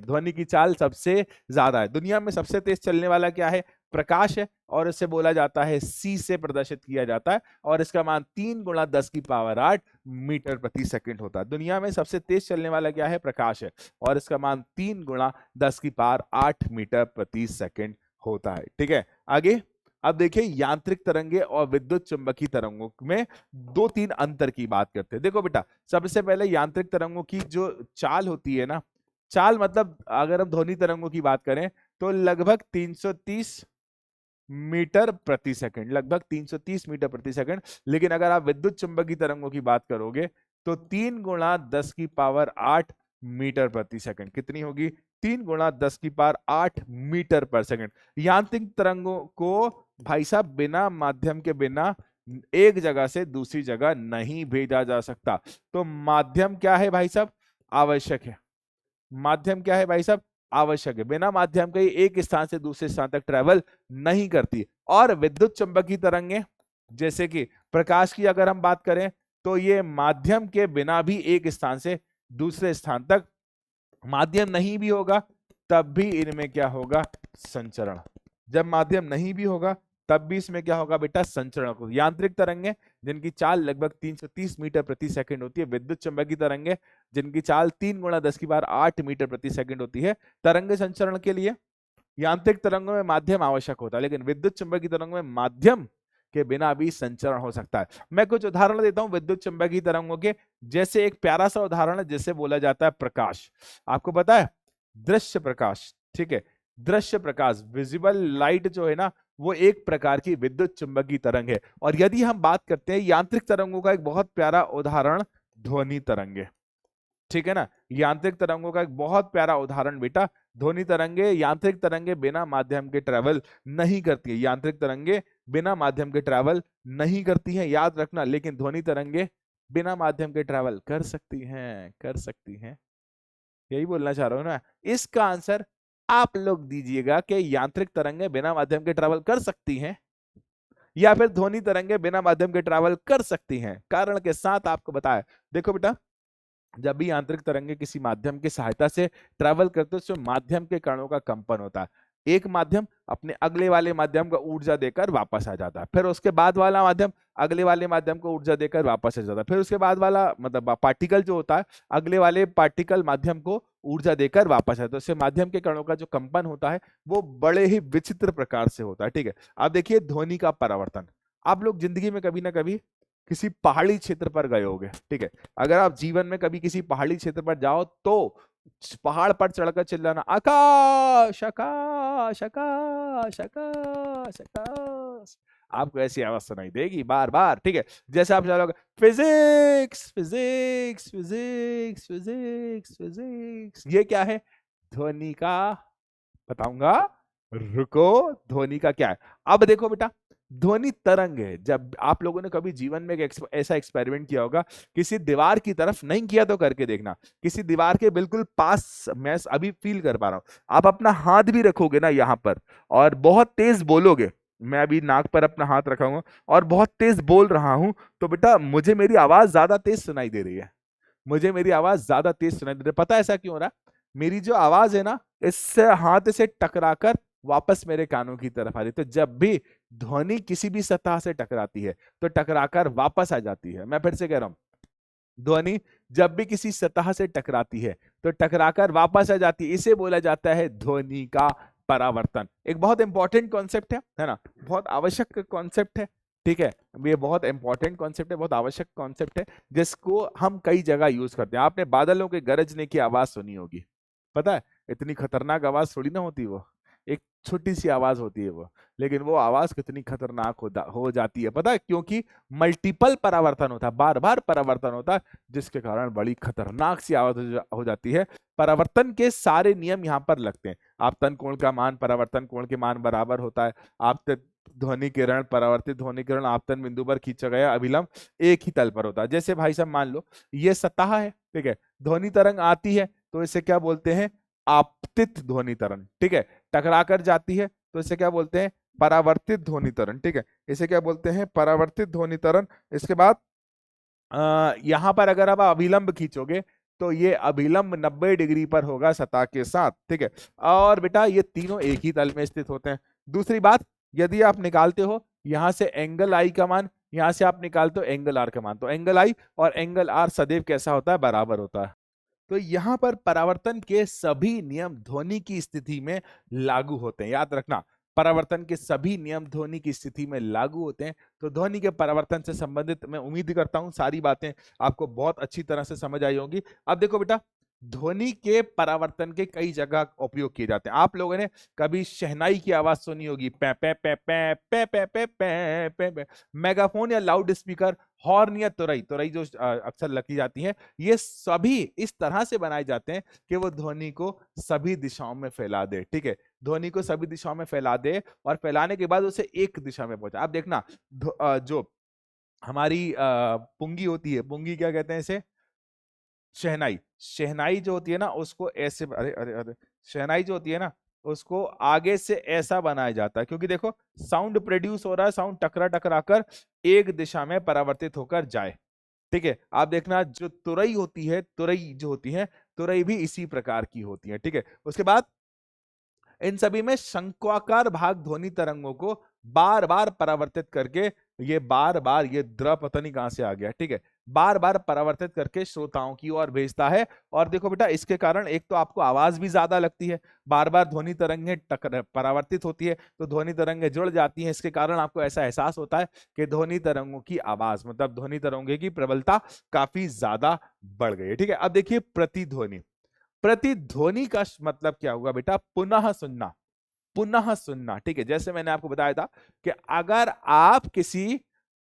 ध्वनि की चाल सबसे ज्यादा है। दुनिया में सबसे तेज चलने वाला क्या है? प्रकाश है, और इसे बोला जाता है सी से प्रदर्शित किया जाता है, और इसका मान 3 गुणा 10 की पावर 8 मीटर प्रति सेकंड होता है। दुनिया में सबसे तेज चलने वाला क्या है? प्रकाश है, और इसका मान 3 गुणा 10 की पावर 8 मीटर प्रति सेकंड होता है। ठीक है, आगे अब देखिए, यांत्रिक तरंगे और विद्युत चुंबकीय तरंगों में 2-3 अंतर की बात करते हैं। देखो बेटा, सबसे पहले यांत्रिक तरंगों की जो चाल होती है ना, चाल मतलब अगर हम ध्वनि तरंगों की बात करें तो लगभग 330 मीटर प्रति सेकंड, लगभग 330 मीटर प्रति सेकंड। लेकिन अगर आप विद्युत चुंबकीय तरंगों की बात करोगे तो 3 गुणा 10 की पावर 8 मीटर प्रति सेकंड। कितनी होगी? 3 गुणा 10 की पावर 8 मीटर पर सेकंड। यांत्रिक तरंगों को भाई साहब बिना माध्यम के बिना एक जगह से दूसरी जगह नहीं भेजा जा सकता। तो माध्यम क्या है भाई साहब? आवश्यक है। माध्यम क्या है भाई साहब? आवश्यक है। बिना माध्यम के एक स्थान से दूसरे स्थान तक ट्रेवल नहीं करती। और विद्युत चुंबकीय तरंगे जैसे कि प्रकाश की अगर हम बात करें तो ये माध्यम के बिना भी एक स्थान से दूसरे स्थान तक, माध्यम नहीं भी होगा तब भी इनमें क्या होगा? संचरण। जब माध्यम नहीं भी होगा तब भी इसमें क्या होगा बेटा? संचरण को। यांत्रिक तरंगे जिनकी चाल लगभग 330 मीटर प्रति सेकंड होती है। विद्युत चुंबकीय तरंगे जिनकी चाल 3 गुणा 10 की पावर 8 मीटर प्रति सेकंड होती है। तरंग संचरण के लिए यांत्रिक तरंगों में माध्यम आवश्यक होता है, लेकिन विद्युत चुंबकीय तरंगों में माध्यम के बिना भी संचरण हो सकता है। मैं कुछ उदाहरण देता हूं विद्युत चुंबकीय तरंगों के। जैसे एक प्यारा सा उदाहरण है जिसे बोला जाता है प्रकाश। आपको पता है दृश्य प्रकाश, ठीक है? दृश्य प्रकाश, विजिबल लाइट जो है ना, वो एक प्रकार की विद्युत चुंबकीय तरंग है। और यदि हम बात करते हैं यांत्रिक तरंगों का, एक बहुत प्यारा उदाहरण ध्वनि तरंगे, ठीक है ना? यांत्रिक तरंगों का एक बहुत प्यारा उदाहरण बेटा ध्वनि तरंगे। यांत्रिक तरंगे बिना माध्यम के ट्रेवल नहीं करती है। यांत्रिक तरंगे बिना माध्यम के ट्रेवल नहीं करती हैं, याद रखना। लेकिन ध्वनि तरंगे बिना माध्यम के ट्रेवल कर सकती हैं, कर सकती हैं। यही बोलना चाह रहा हूं ना। इसका आंसर आप लोग दीजिएगा कि यांत्रिक तरंगे बिना माध्यम के ट्रेवल कर सकती हैं या फिर ध्वनि तरंगे बिना माध्यम के ट्रेवल कर सकती हैं। कारण के साथ आपको बताया। देखो बेटा, जब भी यांत्रिक तरंगे किसी माध्यम की सहायता से ट्रैवल करते हैं तो माध्यम के कणों का कंपन होता है। एक माध्यम अपने अगले वाले माध्यम को ऊर्जा देकर वापस आ जाता है, फिर उसके बाद वाला माध्यम अगले वाले माध्यम को ऊर्जा देकर वापस आ जाता है, फिर उसके बाद वाला मतलब पार्टिकल जो होता है अगले वाले पार्टिकल माध्यम को ऊर्जा देकर वापस आता है। तो इससे माध्यम के कणों का जो कंपन होता है वो बड़े ही विचित्र प्रकार से होता है, ठीक है? अब देखिए ध्वनि का परावर्तन। आप लोग जिंदगी में कभी ना कभी किसी पहाड़ी क्षेत्र पर गए होंगे, ठीक है? अगर आप जीवन में कभी किसी पहाड़ी क्षेत्र पर जाओ तो पहाड़ पर चढ़कर चिल्लाना आकाश आकाश आकाश आकाश आकाश, आपको ऐसी आवाज सुनाई देगी बार बार, ठीक है? जैसे आप चलोगे physics physics physics physics physics, ये क्या है? ध्वनि का, बताऊंगा, रुको। ध्वनि का क्या है? अब देखो बेटा, ध्वनि तरंग है। जब आप लोगों ने कभी जीवन में एक ऐसा एक्सपेरिमेंट किया होगा, किसी दीवार की तरफ नहीं किया तो करके देखना, किसी दीवार के बिल्कुल पास, मैं अभी फील कर पा रहा हूं, आप अपना हाथ भी रखोगे ना यहाँ पर और बहुत तेज बोलोगे, मैं अभी नाक पर अपना हाथ रखा हूं और बहुत तेज बोल रहा हूं, तो बेटा मुझे मेरी आवाज ज्यादा तेज सुनाई दे रही है। मुझे मेरी आवाज ज्यादा तेज सुनाई दे रही है। पता है ऐसा क्यों हो रहा है? मेरी जो आवाज है ना, इससे हाथ से टकराकर वापस मेरे कानों की तरफ आ रही। तो जब भी ध्वनि किसी भी सतह से टकराती है तो टकराकर वापस आ जाती है। मैं फिर से कह रहा हूं, ध्वनि जब भी किसी सतह से टकराती है तो टकराकर वापस आ जाती है। इसे बोला जाता है ध्वनि का परावर्तन। एक बहुत इंपॉर्टेंट कॉन्सेप्ट है ना? बहुत आवश्यक कॉन्सेप्ट है, ठीक है? ये बहुत इंपॉर्टेंट कॉन्सेप्ट है, बहुत आवश्यक कॉन्सेप्ट है, जिसको हम कई जगह यूज करते हैं। आपने बादलों के गरजने की आवाज सुनी होगी, पता है इतनी खतरनाक आवाज थोड़ी ना होती वो, एक छोटी सी आवाज होती है वो, लेकिन वो आवाज कितनी खतरनाक हो जाती है, पता है? क्योंकि मल्टीपल परावर्तन होता है, बार बार परावर्तन होता है, जिसके कारण बड़ी खतरनाक सी आवाज हो जाती है। परावर्तन के सारे नियम यहाँ पर लगते हैं। आपतन कोण का मान परावर्तन कोण के मान बराबर होता है। आप ध्वनि किरण, परावर्तित ध्वनि किरण आपतन बिंदु पर खींचा गया अभिलंब एक ही तल पर होता है। जैसे भाई साहब मान लो ये सतह है, ठीक है? ध्वनि तरंग आती है तो इसे क्या बोलते हैं? आपतित ध्वनि तरंग, ठीक है? टकरा कर जाती है तो इसे क्या बोलते हैं? परावर्तित ध्वनि तरंग, ठीक है? इसे क्या बोलते हैं? परावर्तित ध्वनि तरंग। इसके बाद यहां पर अगर आप अभिलंब खींचोगे तो ये अभिलंब 90 डिग्री पर होगा सतह के साथ, ठीक है? और बेटा ये तीनों एक ही तल में स्थित होते हैं। दूसरी बात, यदि आप निकालते हो यहां से एंगल आई का मान, यहां से आप निकालते हो एंगल आर का मान, तो एंगल आई और एंगल आर सदैव कैसा होता है? बराबर होता है। तो यहां पर परावर्तन के सभी नियम ध्वनि की स्थिति में लागू होते हैं, याद रखना। परावर्तन के सभी नियम ध्वनि की स्थिति में लागू होते हैं। तो ध्वनि के परावर्तन से संबंधित मैं उम्मीद करता हूं सारी बातें आपको बहुत अच्छी तरह से समझ आई होंगी। अब देखो बेटा, ध्वनि के परावर्तन के कई जगह उपयोग किए जाते हैं। आप लोगों ने कभी शहनाई की आवाज सुनी होगी, पे पे पे पे पे पे पे पे पे पे। मेगाफोन या लाउड स्पीकर, हॉर्न या तुरई, तुरई जो अक्सर लगी जाती है, ये सभी इस तरह से बनाए जाते हैं कि वो ध्वनि को सभी दिशाओं में फैला दे। ठीक है, ध्वनि को सभी दिशाओं में फैला दे और फैलाने के बाद उसे एक दिशा में पहुंचा। आप देखना जो हमारी पुंगी होती है, पुंगी क्या कहते हैं इसे, शहनाई। शहनाई जो होती है ना उसको ऐसे, अरे अरे अरे, शहनाई जो होती है ना उसको आगे से ऐसा बनाया जाता है, क्योंकि देखो साउंड प्रोड्यूस हो रहा है, साउंड टकरा टकरा कर एक दिशा में परावर्तित होकर जाए। ठीक है, आप देखना जो तुरई होती है, तुरई जो होती है, तुरई भी इसी प्रकार की होती है। ठीक है, उसके बाद इन सभी में शंक्वाकार भाग ध्वनि तरंगों को बार बार परावर्तित करके, ये बार बार, ये द्र पता नहीं कहां से आ गया, ठीक है, बार बार परावर्तित करके श्रोताओं की ओर भेजता है। और देखो बेटा, इसके कारण एक तो आपको आवाज भी ज्यादा लगती है, बार बार ध्वनि तरंगें परावर्तित होती है तो ध्वनि तरंगें जुड़ जाती हैं, इसके कारण आपको ऐसा एहसास होता है कि ध्वनि तरंगों की आवाज, मतलब ध्वनि तरंगों की प्रबलता काफी ज्यादा बढ़ गई है। ठीक है, अब देखिए प्रतिध्वनि। प्रतिध्वनि का मतलब क्या हुआ बेटा, पुनः सुनना, पुनः सुनना। ठीक है, जैसे मैंने आपको बताया था कि अगर आप किसी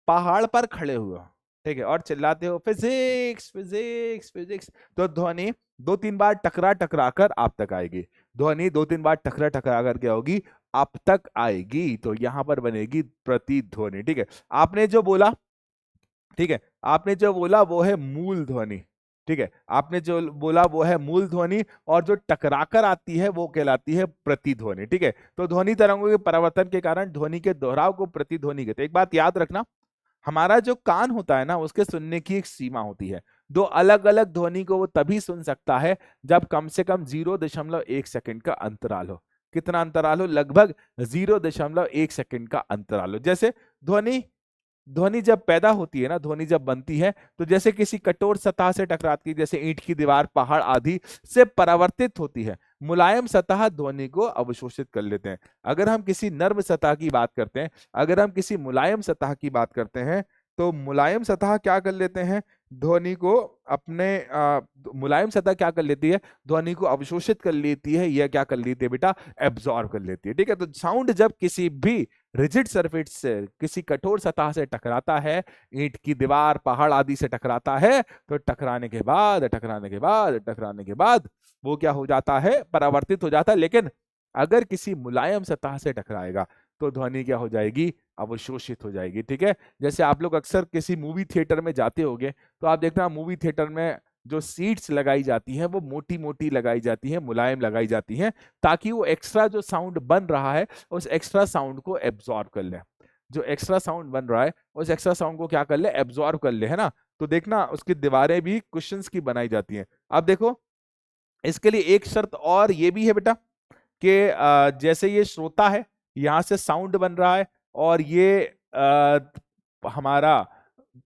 पहाड़ पर खड़े हुए हो, ठीक है, और चिल्लाते हो फिजिक्स फिजिक्स फिजिक्स, तो ध्वनि दो तीन बार टकरा टकरा कर आप तक आएगी। ध्वनि दो तीन बार टकरा टकरा कर क्या होगी, आप तक आएगी, तो यहां पर बनेगी प्रतिध्वनि। ठीक है, आपने जो बोला, ठीक है, आपने जो बोला वो है मूल ध्वनि। ठीक है, आपने जो बोला वो है मूल ध्वनि, और जो टकराकर आती है वो कहलाती है प्रतिध्वनि। ठीक है, तो ध्वनि तरंगों के परावर्तन के कारण ध्वनि के दोहराव को प्रतिध्वनि कहते हैं। एक बात याद रखना, हमारा जो कान होता है ना उसके सुनने की एक सीमा होती है। दो अलग अलग ध्वनि को वो तभी सुन सकता है जब कम से कम 0.1 सेकंड का अंतराल हो। कितना अंतराल हो, लगभग 0.1 सेकंड का अंतराल हो। जैसे ध्वनि, ध्वनि जब पैदा होती है ना, ध्वनि जब बनती है तो जैसे किसी कठोर सतह से टकराती है, जैसे ईंट की दीवार, पहाड़ आदि से परावर्तित होती है। मुलायम सतह ध्वनि को अवशोषित कर लेते हैं। अगर हम किसी नर्म सतह की बात करते हैं, अगर हम किसी मुलायम सतह की बात करते हैं, तो मुलायम सतह क्या कर लेते हैं, ध्वनि को अपने मुलायम सतह क्या कर लेती है, ध्वनि को अवशोषित कर लेती है, या क्या कर लेती है बेटा, एब्जॉर्ब कर लेती है। ठीक है, तो साउंड जब किसी भी रिजिड सरफेस से, किसी कठोर सतह से टकराता है, ईंट की दीवार, पहाड़ आदि से टकराता है, तो टकराने के बाद टकराने के बाद टकराने के बाद वो क्या हो जाता है, परावर्तित हो जाता है। लेकिन अगर किसी मुलायम सतह से टकराएगा तो ध्वनि क्या हो जाएगी, अवशोषित हो जाएगी। ठीक है, जैसे आप लोग अक्सर किसी मूवी थिएटर में जाते होंगे तो आप देखना मूवी थिएटर में जो सीट्स लगाई जाती हैं वो मोटी मोटी लगाई जाती हैं, मुलायम लगाई जाती हैं, ताकि वो एक्स्ट्रा जो साउंड बन रहा है उस एक्स्ट्रा साउंड को एब्जॉर्ब कर ले। जो एक्स्ट्रा साउंड बन रहा है उस एक्स्ट्रा साउंड को क्या कर ले, एब्जॉर्ब कर ले, है ना। तो देखना उसकी दीवारें भी कुशंस की बनाई जाती हैं। अब देखो, इसके लिए एक शर्त और ये भी है बेटा कि जैसे ये श्रोता है, यहां से साउंड बन रहा है, और ये हमारा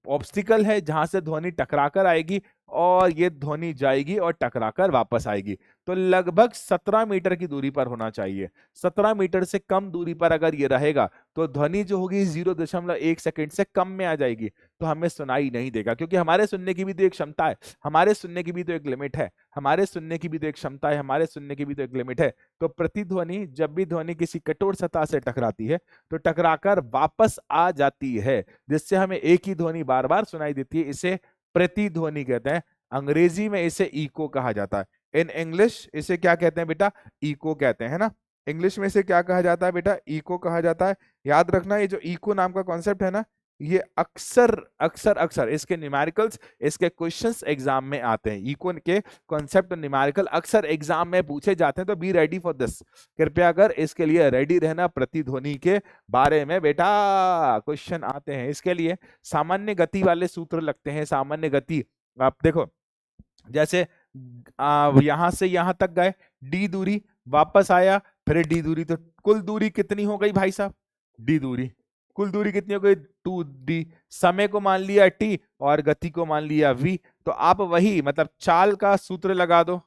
ऑब्स्टिकल है जहां से ध्वनि टकराकर आएगी, और ये ध्वनि जाएगी और टकराकर वापस आएगी, तो लगभग 17 मीटर की दूरी पर होना चाहिए। 17 मीटर से कम दूरी पर अगर ये रहेगा तो ध्वनि जो होगी 0.1 सेकंड से कम में आ जाएगी, तो हमें सुनाई नहीं देगा, क्योंकि हमारे सुनने की भी तो एक क्षमता है, हमारे सुनने की भी तो एक लिमिट है, हमारे सुनने की भी तो एक क्षमता है, हमारे सुनने की भी तो एक लिमिट है। तो प्रतिध्वनि, जब भी ध्वनि किसी कठोर सतह से टकराती है तो टकराकर वापस आ जाती है, जिससे हमें एक ही ध्वनि बार बार सुनाई देती है, इसे प्रतिध्वनि कहते हैं। अंग्रेजी में इसे इको कहा जाता है। इन इंग्लिश इसे क्या कहते हैं बेटा, इको कहते हैं ना। इंग्लिश में इसे क्या कहा जाता है बेटा, इको कहा जाता है। याद रखना, ये जो इको नाम का कॉन्सेप्ट है ना, ये अक्सर अक्सर अक्सर इसके न्यूमेरिकल्स, इसके क्वेश्चंस एग्जाम में आते हैं। इको के कॉन्सेप्ट और न्यूमेरिकल अक्सर एग्जाम में पूछे जाते हैं, तो बी रेडी फॉर दिस, कृपया कर इसके लिए रेडी रहना। प्रतिध्वनि के बारे में बेटा क्वेश्चन आते हैं, इसके लिए सामान्य गति वाले सूत्र लगते हैं। सामान्य गति, आप देखो, जैसे यहां से यहां तक गए, डी दूरी, वापस आया, फिर डी दूरी, तो कुल दूरी कितनी हो गई भाई साहब, डी दूरी, कुल दूरी कितनी हो गई, 2d। समय को मान लिया t और गति को मान लिया v, तो आप वही मतलब चाल का सूत्र लगा दो,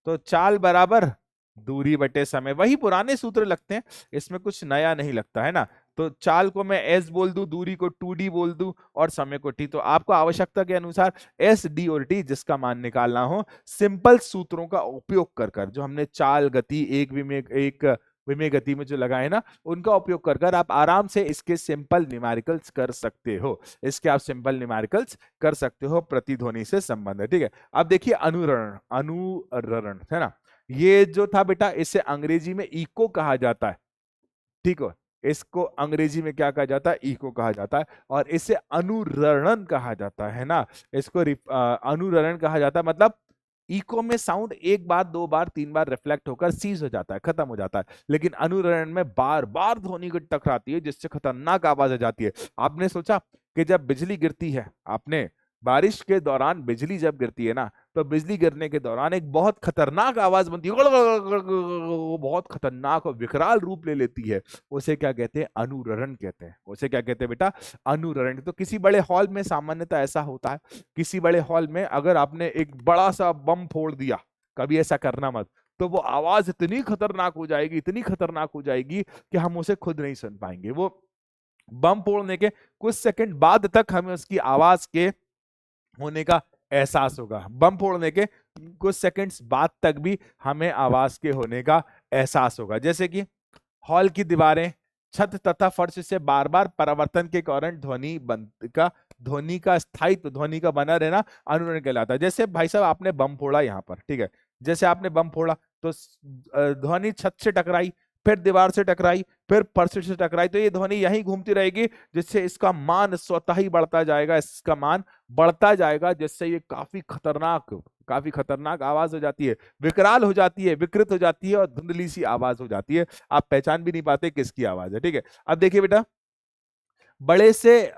तो चाल बराबर दूरी बटे समय, वही पुराने सूत्र लगते हैं, इसमें कुछ नया नहीं लगता है ना। तो चाल को मैं एस बोल दूं, दूरी को 2d बोल दूं और समय को t। तो आपको आवश्यकता के अनुसार एस, डी और टी जिसका मान निकालना हो, सिंपल सूत्रों का उपयोग कर कर, जो हमने चाल, गति, एक विमेय गति में जो लगाए ना, उनका उपयोग कर कर आप आराम से इसके सिंपल न्यूमेरिकल्स कर सकते हो। इसके आप सिंपल न्यूमेरिकल्स कर सकते हो प्रतिध्वनि से संबंधित। ठीक है, अब देखिए अनुरण, अनुरण है ना, ये जो था बेटा, इसे अंग्रेजी में इको कहा जाता है। ठीक है, इसको अंग्रेजी में क्या कहा जाता है, इको कहा जाता है, और इसे अनुरणन कहा जाता है ना। इसको अनुरणन कहा जाता है, मतलब इको में साउंड एक बार, दो बार, तीन बार रिफ्लेक्ट होकर सीज हो जाता है, खत्म हो जाता है, लेकिन अनुरणन में बार बार ध्वनि टकराती है, जिससे खतरनाक आवाज आ जाती है। आपने सोचा कि जब बिजली गिरती है, आपने बारिश के दौरान बिजली जब गिरती है ना, तो बिजली गिरने के दौरान एक बहुत खतरनाक आवाज बनती है, वो बहुत खतरनाक और विकराल रूप ले लेती है। उसे क्या कहते हैं, अनुरणन कहते हैं। उसे क्या कहते हैं बेटा, अनुरणन। तो किसी बड़े हॉल में सामान्यतः ऐसा होता है, किसी बड़े हॉल में अगर आपने एक बड़ा सा बम फोड़ दिया, कभी ऐसा करना मत, तो वो आवाज इतनी खतरनाक हो जाएगी, इतनी खतरनाक हो जाएगी कि हम उसे खुद नहीं सुन पाएंगे। वो बम फोड़ने के कुछ सेकंड बाद तक हमें उसकी आवाज के होने का एहसास होगा। बम फोड़ने के कुछ सेकंड्स बाद तक भी हमें आवाज के होने का एहसास होगा। जैसे कि हॉल की दीवारें, छत तथा फर्श से बार बार परिवर्तन के कारण ध्वनि का स्थायित्व, ध्वनि का बना रहना अनुरणन कहलाता है। जैसे भाई साहब आपने बम फोड़ा यहाँ पर, ठीक है, जैसे आपने बम फोड़ा तो ध्वनि छत से टकराई, फिर दीवार से टकराई, फिर फर्श से टकराई, तो ये ध्वनि यहीं घूमती रहेगी, जिससे इसका मान स्वतः ही बढ़ता जाएगा, इसका मान बढ़ता जाएगा, जिससे ये काफी खतरनाक आवाज हो जाती है, विकराल हो जाती है, विकृत हो जाती है और धुंधली सी आवाज हो जाती है। आप पहचान भी नहीं पाते किसकी आवाज है। ठीक है, अब देखिए बेटा, बड़े से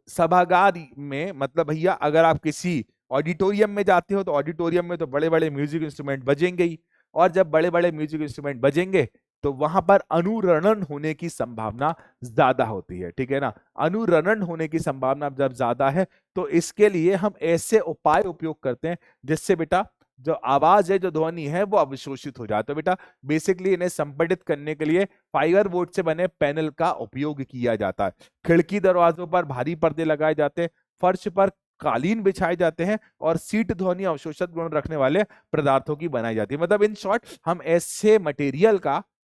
सभागार में, मतलब भैया अगर आप किसी ऑडिटोरियम में जाते हो, तो ऑडिटोरियम में तो बड़े बड़े म्यूजिक इंस्ट्रूमेंट बजेंगे ही, और जब बड़े बड़े म्यूजिक इंस्ट्रूमेंट बजेंगे तो वहां पर अनुरणन होने की संभावना ज्यादा होती है। ठीक है ना, अनुरणन होने की संभावना जब ज्यादा है, तो इसके लिए हम ऐसे उपाय उपयोग करते हैं जिससे बेटा जो आवाज है, जो ध्वनि है, वो अवशोषित हो जाए। तो बेटा बेसिकली इन्हें संपीड़ित करने के लिए फाइबर बोर्ड से बने पैनल का उपयोग किया जाता है। खिड़की दरवाजों पर भारी पर्दे लगाए जाते हैं, फर्श पर कालीन बिछाए जाते हैं, और सीट ध्वनि अवशोषक गुण रखने वाले पदार्थों की बनाई जाती है। मतलब इन शॉर्ट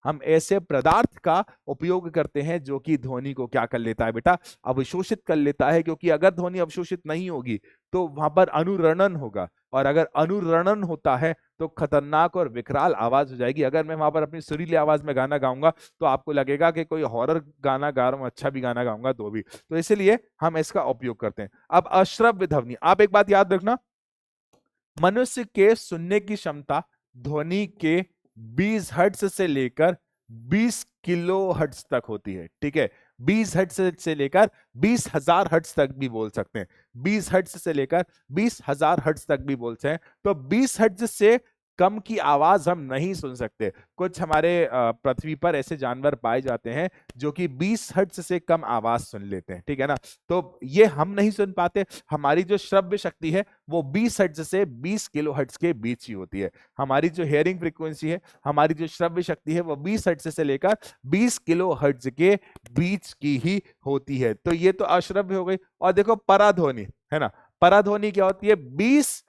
हम ऐसे पदार्थ का उपयोग करते हैं जो कि ध्वनि को क्या कर लेता है बेटा, अवशोषित कर लेता है। क्योंकि अगर ध्वनि अवशोषित नहीं होगी तो वहां पर अनुरणन होगा, और अगर अनुरणन होता है तो खतरनाक और विकराल आवाज हो जाएगी। अगर मैं वहां पर अपनी सुरीली आवाज में गाना गाऊंगा तो आपको लगेगा कि कोई हॉरर गाना गा रहा हूं, अच्छा भी गाना गाऊंगा तो भी। तो इसलिए हम इसका उपयोग करते हैं। अब अश्रव्य ध्वनि, आप एक बात याद रखना, मनुष्य के सुनने की क्षमता ध्वनि के 20 हर्ट्ज से लेकर 20 किलो हर्ट्ज तक होती है। ठीक है, 20 हर्ट्ज से लेकर 20,000 हर्ट्ज तक भी बोल सकते हैं, 20 हर्ट्ज से लेकर 20,000 हर्ट्ज तक भी बोलते हैं। तो 20 हर्ट्ज से कम की आवाज हम नहीं सुन सकते। कुछ हमारे पृथ्वी पर ऐसे जानवर पाए जाते हैं जो कि 20 हर्ट्ज से कम आवाज सुन लेते हैं। ठीक है ना, तो ये हम नहीं सुन पाते। हमारी जो श्रव्य शक्ति है वो 20 हर्ट्ज से 20 किलो हर्ट्ज के बीच ही होती है। हमारी जो हेयरिंग फ्रीक्वेंसी है, हमारी जो श्रव्य शक्ति है, वो 20 हर्ट्ज से लेकर 20 किलो हर्ट्ज के बीच की ही होती है। तो ये तो अश्रव्य हो गई। और देखो पराध्वनि है ना, पराध्वनि क्या होती है, 20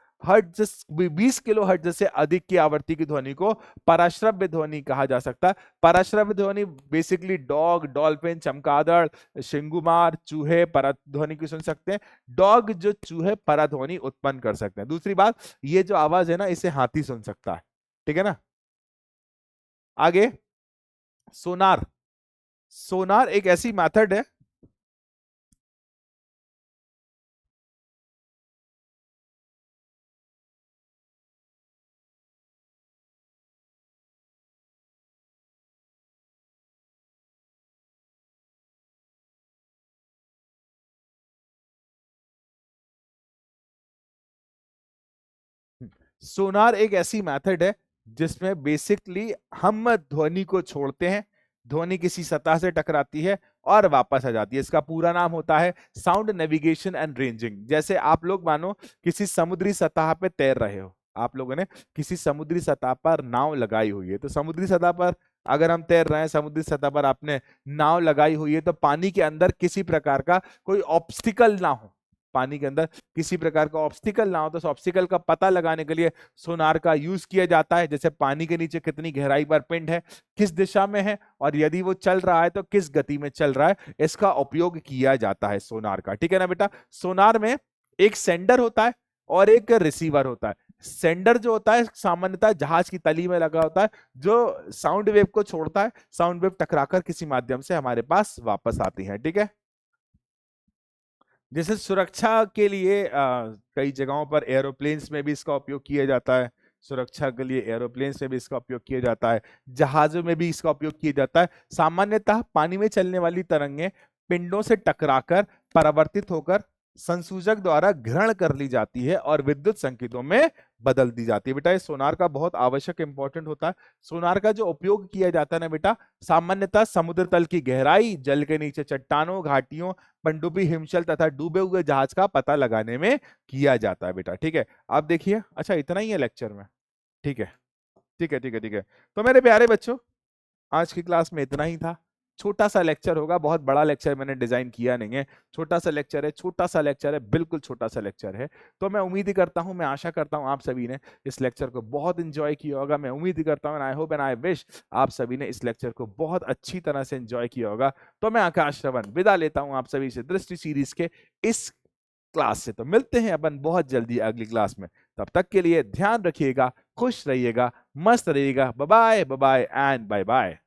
किलो हर्ट्ज से अधिक की आवृत्ति की ध्वनि को पराश्रव्य ध्वनि कहा जा सकता है। पराश्रव्य ध्वनि बेसिकली डॉग, डॉल्फिन, चमगादड़, शिंगुमार, चूहे पराध्वनि की सुन सकते हैं। डॉग जो चूहे पराध्वनि उत्पन्न कर सकते हैं। दूसरी बात, ये जो आवाज है ना, इसे हाथी सुन सकता है। ठीक है ना, आगे सोनार। सोनार एक ऐसी मेथड है, सोनार एक ऐसी मेथड है जिसमें बेसिकली हम ध्वनि को छोड़ते हैं, ध्वनि किसी सतह से टकराती है और वापस आ जाती है। इसका पूरा नाम होता है साउंड नेविगेशन एंड रेंजिंग। जैसे आप लोग मानो किसी समुद्री सतह पे तैर रहे हो, आप लोगों ने किसी समुद्री सतह पर नाव लगाई हुई है, तो समुद्री सतह पर अगर हम तैर रहे हैं समुद्री सतह पर, आपने नाव लगाई हुई है, तो पानी के अंदर किसी प्रकार का कोई ऑब्स्टिकल ना हो, पानी के अंदर किसी प्रकार का ऑब्स्टिकल ना हो, तो ऑब्स्टिकल का पता लगाने के लिए सोनार का यूज किया जाता है। जैसे पानी के नीचे कितनी गहराई पर पिंड है, किस दिशा में है, और यदि वो चल रहा है तो किस गति में चल रहा है, इसका उपयोग किया जाता है सोनार का। ठीक है ना बेटा। सोनार में एक सेंडर होता है और एक रिसीवर होता है। सेंडर जो होता है सामान्यतः जहाज की तली में लगा होता है, जो साउंड वेव को छोड़ता है, साउंड वेव टकराकर किसी माध्यम से हमारे पास वापस आती है। ठीक है। जैसे सुरक्षा के लिए कई जगहों पर एरोप्लेन्स में भी इसका उपयोग किया जाता है, सुरक्षा के लिए एरोप्लेन्स में भी इसका उपयोग किया जाता है, जहाजों में भी इसका उपयोग किया जाता है। सामान्यतः पानी में चलने वाली तरंगें पिंडों से टकराकर परावर्तित होकर संसूचक द्वारा ग्रहण कर ली जाती है और विद्युत संकेतों में बदल दी जाती है। बेटा ये सोनार का बहुत आवश्यक इंपॉर्टेंट होता है। सोनार का जो उपयोग किया जाता है ना बेटा, सामान्यतः समुद्र तल की गहराई, जल के नीचे चट्टानों, घाटियों, पनडुब्बी, हिमशल तथा डूबे हुए जहाज का पता लगाने में किया जाता है बेटा। ठीक है। आप देखिए, अच्छा इतना ही है लेक्चर में। ठीक है, ठीक है, ठीक है, ठीक है। तो मेरे प्यारे बच्चों, आज की क्लास में इतना ही था। छोटा सा लेक्चर होगा, बहुत बड़ा लेक्चर मैंने डिजाइन किया नहीं है, छोटा सा लेक्चर है, छोटा सा लेक्चर है, बिल्कुल छोटा सा लेक्चर है। तो मैं उम्मीद ही करता हूं, मैं आशा करता हूं आप सभी ने इस लेक्चर को बहुत एंजॉय किया होगा। मैं उम्मीद ही करता हूं, I hope and I wish आप सभी ने इस लेक्चर को बहुत अच्छी तरह से एंजॉय किया होगा। तो मैं आकाश श्रवण विदा लेता हूं आप सभी से दृष्टि सीरीज के इस क्लास से। तो मिलते हैं अपन बहुत जल्दी अगली क्लास में। तब तक के लिए ध्यान रखिएगा, खुश रहिएगा, मस्त रहिएगा। Bye bye, bye bye and bye bye.